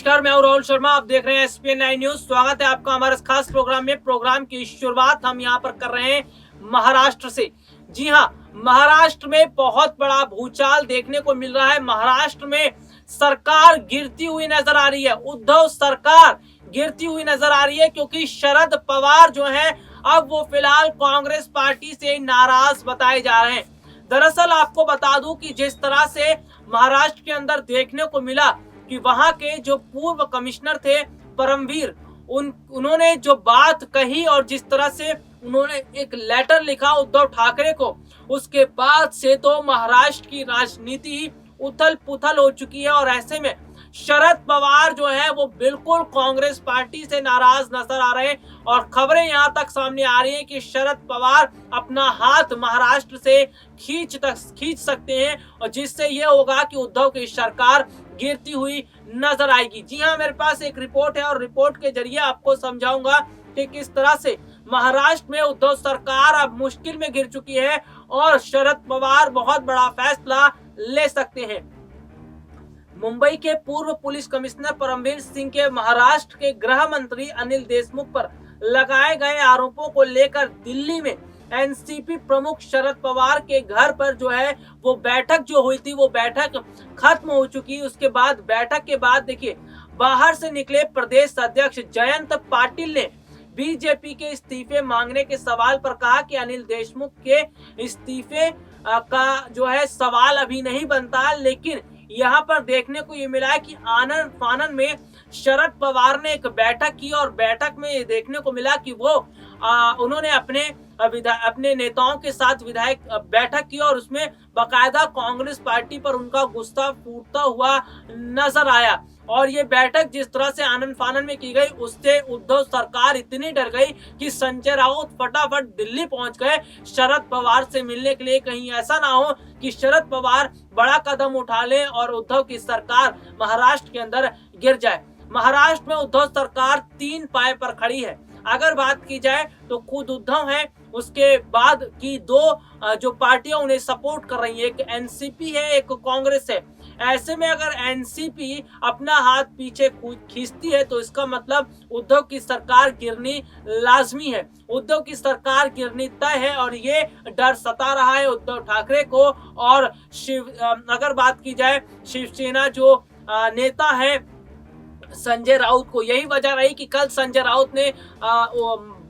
नमस्कार, मैं हूं राहुल शर्मा। आप देख रहे हैं एसपीएन 9 न्यूज। स्वागत है आपका हमारे इस खास प्रोग्राम में। प्रोग्राम की शुरुआत हम यहां पर कर रहे हैं महाराष्ट्र से। जी हां, महाराष्ट्र में बहुत बड़ा भूचाल देखने को मिल रहा है। महाराष्ट्र में सरकार गिरती हुई नजर आ रही है। उद्धव सरकार गिरती हुई नजर आ रही है क्योंकि शरद पवार जो है अब वो फिलहाल कांग्रेस पार्टी से नाराज बताए जा रहे हैं। दरअसल आपको बता दूं कि जिस तरह से महाराष्ट्र के अंदर देखने को मिला कि वहां के जो पूर्व कमिश्नर थे परमवीर, उन्होंने जो बात कही और जिस तरह से उन्होंने एक लेटर लिखा उद्धव ठाकरे को, उसके बाद से तो महाराष्ट्र की राजनीति उथल पुथल हो चुकी है। और ऐसे में शरद पवार जो है वो बिल्कुल कांग्रेस पार्टी से नाराज नजर आ रहे हैं और खबरें यहां तक सामने आ रही हैं कि शरद पवार अपना हाथ महाराष्ट्र से खींच सकते हैं और जिससे यह होगा कि उद्धव की सरकार गिरती हुई नजर आएगी। जी हां, मेरे पास एक रिपोर्ट है और रिपोर्ट के जरिए आपको समझाऊंगा कि किस तरह से महाराष्ट्र में उद्धव सरकार अब मुश्किल में गिर चुकी है और शरद पवार बहुत बड़ा फैसला ले सकते हैं। मुंबई के पूर्व पुलिस कमिश्नर परमवीर सिंह के महाराष्ट्र के गृह मंत्री अनिल देशमुख पर लगाए गए आरोपों को लेकर दिल्ली में एनसीपी प्रमुख शरद पवार के घर पर जो है वो बैठक जो हुई थी, वो बैठक खत्म हो चुकी है। उसके बाद बैठक के बाद देखिए, बाहर से निकले प्रदेश अध्यक्ष जयंत पाटिल ने बीजेपी के इस्तीफे मांगने के सवाल पर कहा कि अनिल देशमुख के इस्तीफे का जो है सवाल अभी नहीं बनता, लेकिन यहाँ पर देखने को ये मिला है कि आनंद फानन में शरद पवार ने एक बैठक की और बैठक में ये देखने को मिला कि वो उन्होंने अपने नेताओं के साथ विधायक बैठक की और उसमें बकायदा कांग्रेस पार्टी पर उनका गुस्सा फूटता हुआ नजर आया। और ये बैठक जिस तरह से आनंद फानन में की गई, उससे उद्धव सरकार इतनी डर गई कि संजय राउत फटाफट दिल्ली पहुंच गए शरद पवार से मिलने के लिए। कहीं ऐसा ना हो कि शरद पवार बड़ा कदम उठा ले और उद्धव की सरकार महाराष्ट्र के अंदर गिर जाए। महाराष्ट्र में उद्धव सरकार 3 पाए पर खड़ी है। अगर बात की जाए तो खुद उद्धव है, उसके बाद की 2 जो पार्टियां उन्हें सपोर्ट कर रही है, एक एनसीपी है, एक कांग्रेस है। ऐसे में अगर एनसीपी अपना हाथ पीछे खींचती है तो इसका मतलब उद्धव की सरकार गिरनी लाजमी है, उद्धव की सरकार गिरनी तय है और ये डर सता रहा है उद्धव ठाकरे को। और अगर बात की जाए शिवसेना जो नेता है संजय राउत को, यही वजह रही कि कल संजय राउत ने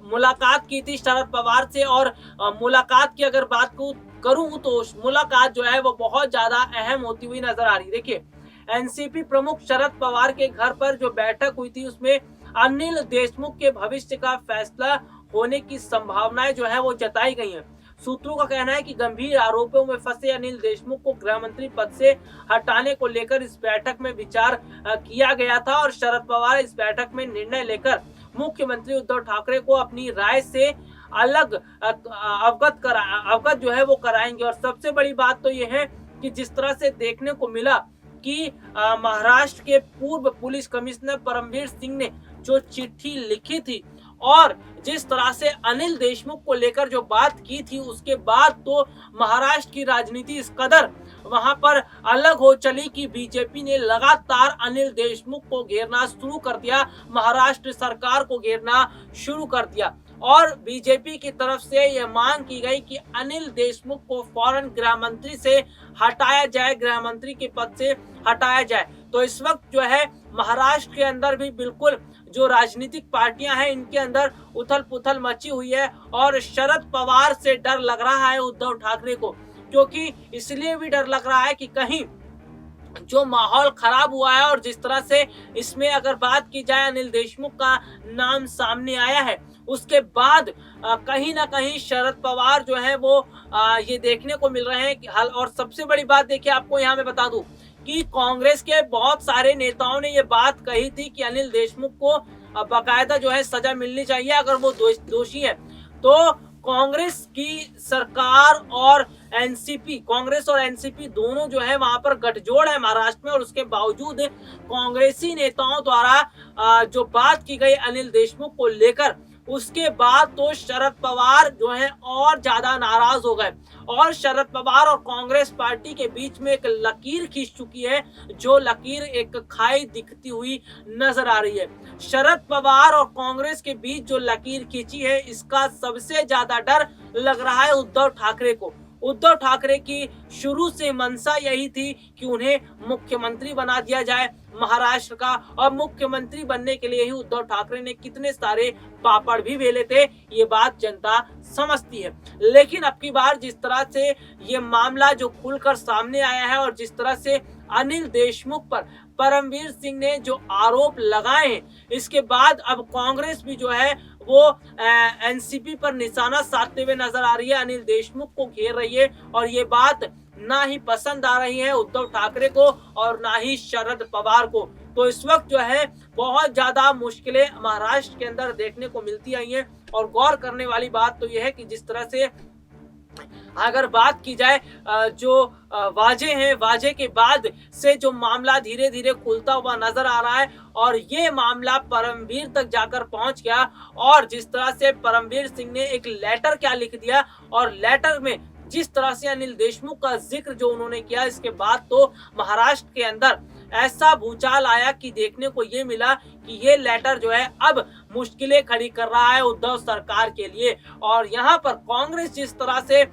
मुलाकात की थी शरद पवार से और मुलाकात की अगर बात करूं तो मुलाकात जो है वो बहुत ज्यादा अहम होती हुई नजर आ रही। देखिए, एनसीपी प्रमुख शरद पवार के घर पर जो बैठक हुई थी उसमें अनिल देशमुख के भविष्य का फैसला होने की संभावनाएं जो है वो जताई गई हैं। सूत्रों का कहना है कि गंभीर आरोपों में फंसे अनिल देशमुख को गृह मंत्री पद से हटाने को लेकर इस बैठक में विचार किया गया था और शरद पवार इस बैठक में निर्णय लेकर मुख्यमंत्री उद्धव ठाकरे को अपनी राय से अलग अवगत जो है वो कराएंगे। और सबसे बड़ी बात तो ये है कि जिस तरह से देखने को मिला कि महाराष्ट्र के पूर्व पुलिस कमिश्नर परमवीर सिंह ने जो चिट्ठी लिखी थी और जिस तरह से अनिल देशमुख को लेकर जो बात की थी, उसके बाद तो महाराष्ट्र की राजनीति इस कदर वहां पर अलग हो चली कि बीजेपी ने लगातार अनिल देशमुख को घेरना शुरू कर दिया, महाराष्ट्र सरकार को घेरना शुरू कर दिया। और बीजेपी की तरफ से यह मांग की गई कि अनिल देशमुख को फौरन गृह मंत्री से हटाया जाए, गृह मंत्री के पद से हटाया जाए। तो इस वक्त जो है महाराष्ट्र के अंदर भी बिल्कुल जो राजनीतिक पार्टियां हैं इनके अंदर उथल पुथल मची हुई है और शरद पवार से डर लग रहा है उद्धव ठाकरे को, क्योंकि इसलिए भी डर लग रहा है कि कहीं जो माहौल खराब हुआ है और जिस तरह से इसमें अगर बात की जाए अनिल देशमुख का नाम सामने आया है, उसके बाद कहीं ना कहीं शरद पवार जो है वो ये देखने को मिल रहे हैं कि और सबसे बड़ी बात देखिए, आपको यहाँ मैं बता दूं कि कांग्रेस के बहुत सारे नेताओं ने ये बात कही थी कि अनिल देशमुख को बाकायदा जो है सजा मिलनी चाहिए अगर वो दोषी है। तो कांग्रेस की सरकार और एनसीपी, कांग्रेस और एनसीपी दोनों जो है वहां पर गठजोड़ है महाराष्ट्र में और उसके बावजूद कांग्रेसी नेताओं द्वारा जो बात की गई अनिल देशमुख को लेकर, उसके बाद तो शरद पवार जो है और ज्यादा नाराज हो गए और शरद पवार और कांग्रेस पार्टी के बीच में एक लकीर खींच चुकी है, जो लकीर एक खाई दिखती हुई नजर आ रही है। शरद पवार और कांग्रेस के बीच जो लकीर खींची है, इसका सबसे ज्यादा डर लग रहा है उद्धव ठाकरे को। उद्धव ठाकरे की शुरू से मंशा यही थी कि उन्हें मुख्यमंत्री बना दिया जाए महाराष्ट्र का, और मुख्यमंत्री बनने के लिए ही उद्धव ठाकरे ने कितने सारे पापड़ भी बेले थे, ये बात जनता समझती है। लेकिन अब की बार जिस तरह से ये मामला जो खुलकर सामने आया है और जिस तरह से अनिल देशमुख पर परमवीर सिंह ने जो आरोप लगाए हैं, इसके बाद अब कांग्रेस भी जो है वो एनसीपी पर निशाना साधते हुए नजर आ रही है, अनिल देशमुख को घेर रही है और ये बात ना ही पसंद आ रही है उद्धव ठाकरे को और ना ही शरद पवार को। तो इस वक्त जो है बहुत ज्यादा मुश्किलें महाराष्ट्र के अंदर देखने को मिलती आई हैं और गौर करने वाली बात तो यह है कि जिस तरह से अगर बात की जाए जो वाजे हैं, वाजे के बाद से जो मामला धीरे धीरे खुलता हुआ नजर आ रहा है और ये मामला परमवीर तक जाकर पहुंच गया और जिस तरह से परमवीर सिंह ने एक लेटर क्या लिख दिया और लेटर में जिस तरह से अनिल देशमुख का जिक्र जो उन्होंने किया, इसके बाद तो महाराष्ट्र के अंदर ऐसा भूचाल आया कि देखने को ये मिला कि ये लेटर जो है अब मुश्किलें खड़ी कर रहा है उद्धव सरकार के लिए। और यहाँ पर कांग्रेस जिस तरह से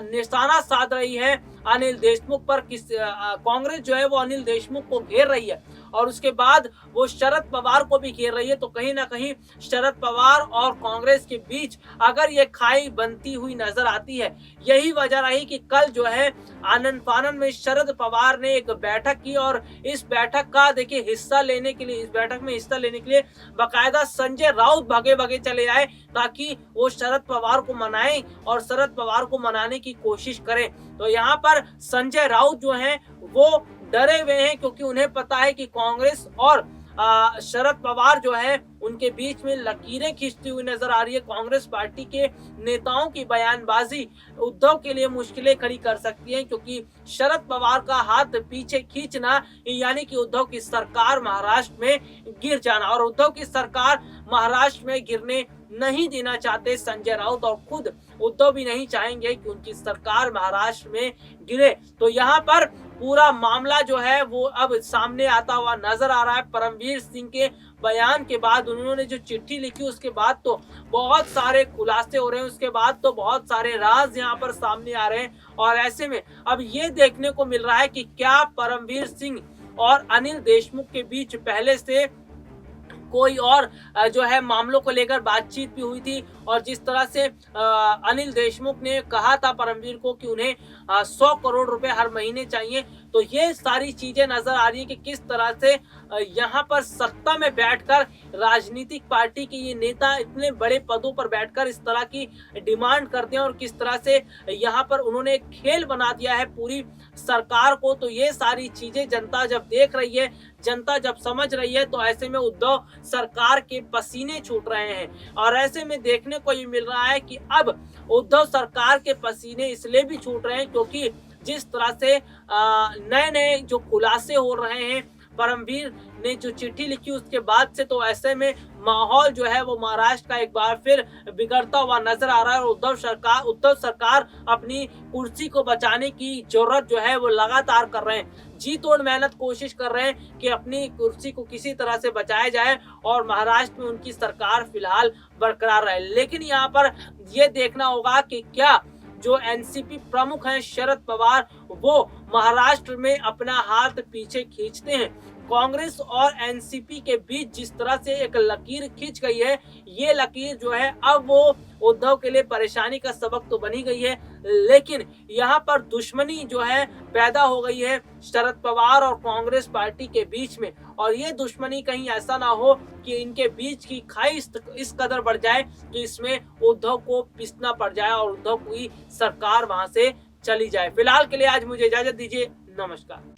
निशाना साध रही है अनिल देशमुख पर, कांग्रेस जो है वो अनिल देशमुख को घेर रही है और उसके बाद वो शरद पवार को भी घेर रही है, तो कहीं ना कहीं शरद पवार और कांग्रेस के बीच अगर ये खाई बनती हुई नजर आती है। यही वजह रही कि कल जो है आनंद फानन में शरद पवार ने एक बैठक की और इस बैठक का देखिए हिस्सा लेने के लिए, इस बैठक में हिस्सा लेने के लिए बाकायदा संजय राउत भागे भागे चले आए ताकि वो शरद पवार को मनाएं और शरद पवार को मनाने की कोशिश करें। तो यहाँ पर संजय राउत जो हैं वो डरे हुए हैं क्योंकि उन्हें पता है कि कांग्रेस और शरद पवार जो है उनके बीच में लकीरें खींचती हुई नजर आ रही है। कांग्रेस पार्टी के नेताओं की बयानबाजी उद्धव के लिए मुश्किलें खड़ी कर सकती है क्योंकि शरद पवार का हाथ पीछे खींचना यानी कि उद्धव की सरकार महाराष्ट्र में गिर जाना, और उद्धव की सरकार महाराष्ट्र में गिरने नहीं देना चाहते संजय राउत और खुद उद्धव भी नहीं चाहेंगे कि उनकी सरकार महाराष्ट्र में गिरे। तो यहाँ पर पूरा मामला जो है वो अब सामने आता हुआ नजर आ रहा है। परमवीर सिंह के बयान के बाद उन्होंने जो चिट्ठी लिखी उसके बाद तो बहुत सारे खुलासे हो रहे हैं, उसके बाद तो बहुत सारे राज यहाँ पर सामने आ रहे हैं और ऐसे में अब ये देखने को मिल रहा है कि क्या परमवीर सिंह और अनिल देशमुख के बीच पहले से कोई और जो है मामलों को लेकर बातचीत भी हुई थी और जिस तरह से अनिल देशमुख ने कहा था परमवीर को कि उन्हें 100 करोड़ रुपए हर महीने चाहिए। तो ये सारी चीजें नजर आ रही है कि किस तरह से यहाँ पर सत्ता में बैठकर राजनीतिक पार्टी के ये नेता इतने बड़े पदों पर बैठकर इस तरह की डिमांड करते हैं और किस तरह से यहाँ पर उन्होंने एक खेल बना दिया है पूरी सरकार को। तो ये सारी चीजें जनता जब देख रही है, जनता जब समझ रही है, तो ऐसे में उद्धव सरकार के पसीने छूट रहे हैं और ऐसे में देखने को ये मिल रहा है कि अब उद्धव सरकार के पसीने इसलिए भी छूट रहे हैं क्योंकि जिस तरह से नए नए जो खुलासे हो रहे हैं, परमवीर ने जो चिट्ठी लिखी उसके बाद से, तो ऐसे में माहौल जो है वो महाराष्ट्र का एक बार फिर बिगड़ता हुआ नजर आ रहा है और उद्धव सरकार अपनी कुर्सी को बचाने की जरूरत जो है वो लगातार कर रहे हैं, जी तोड़ मेहनत कोशिश कर रहे हैं कि अपनी कुर्सी को किसी तरह से बचाया जाए और महाराष्ट्र में उनकी सरकार फिलहाल बरकरार रहे। लेकिन यहाँ पर ये देखना होगा कि क्या जो एनसीपी प्रमुख हैं शरद पवार वो महाराष्ट्र में अपना हाथ पीछे खींचते हैं। कांग्रेस और एनसीपी के बीच जिस तरह से एक लकीर खींच गई है, ये लकीर जो है अब वो उद्धव के लिए परेशानी का सबक तो बनी गई है, लेकिन यहाँ पर दुश्मनी जो है पैदा हो गई है शरद पवार और कांग्रेस पार्टी के बीच में। और ये दुश्मनी कहीं ऐसा ना हो कि इनके बीच की खाई इस कदर बढ़ जाए तो इसमें उद्धव को पिसना पड़ जाए और उद्धव की सरकार वहां से चली जाए। फिलहाल के लिए आज मुझे इजाजत दीजिए, नमस्कार।